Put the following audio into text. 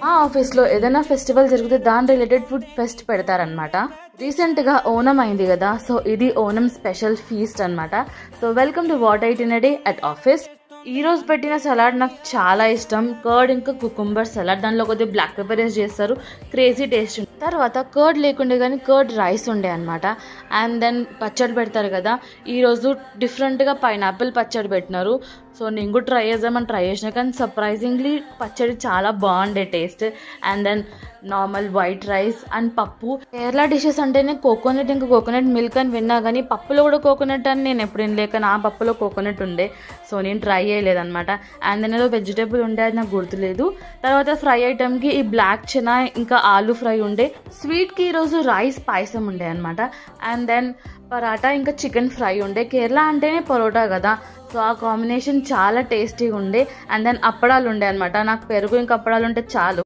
ఆ ఆఫీస్లో ఏదైనా ఫెస్టివల్ జరిగితే దాని రిలేటెడ్ ఫుడ్ ఫెస్ట్ పెడతారనమాట. రీసెంట్గా ఓనం అయింది కదా, సో ఇది ఓనం స్పెషల్ ఫీస్ట్ అనమాట. So welcome to what I eat in a day at office. ఈ రోజు పెట్టిన సలాడ్ నాకు చాలా ఇష్టం. కర్డ్ ఇంకా కుకుంబర్ సలాడ్, దానిలో కొద్దిగా బ్లాక్ పెప్పర్ వేసి చేస్తారు, క్రేజీ టేస్ట్. తర్వాత కర్డ్ లేకుండే కానీ కర్డ్ రైస్ ఉండే అనమాట. అండ్ దెన్ పచ్చడి పెడతారు కదా, ఈరోజు డిఫరెంట్గా పైనాపిల్ పచ్చడి పెట్టినారు. సో నేను కూడా ట్రై చేసిన, కానీ సర్ప్రైజింగ్లీ పచ్చడి చాలా బాగుండే taste. And then normal white rice and పప్పు. కేరళ డిషెస్ అంటేనే కోకోనట్ ఇంకా కోకోనట్ మిల్క్ అని విన్నా, కానీ పప్పులో కూడా కోకోనట్ అని నేను ఎప్పుడు వినలేక నా పప్పులో కోకోనట్ ఉండే, సో నేను ట్రై చేయలేదన్నమాట. అండ్ దెన్ ఏదో వెజిటేబుల్ ఉండే, అది నాకు గుర్తులేదు. తర్వాత ఫ్రై ఐటమ్కి ఈ బ్లాక్ చనా ఇంకా ఆలూ ఫ్రై ఉండే. స్వీట్కి ఈరోజు రైస్ పాయసం ఉండే అనమాట. అండ్ దెన్ పరాటా ఇంకా చికెన్ ఫ్రై ఉండే. కేరళ అంటేనే పరోటా కదా, సో ఆ కాంబినేషన్ చాలా టేస్టీగా ఉండే. అండ్ దెన్ అప్పడాలు ఉండే అనమాట. నాకు పెరుగు ఇంకా అప్పడాలు ఉంటే చాలు.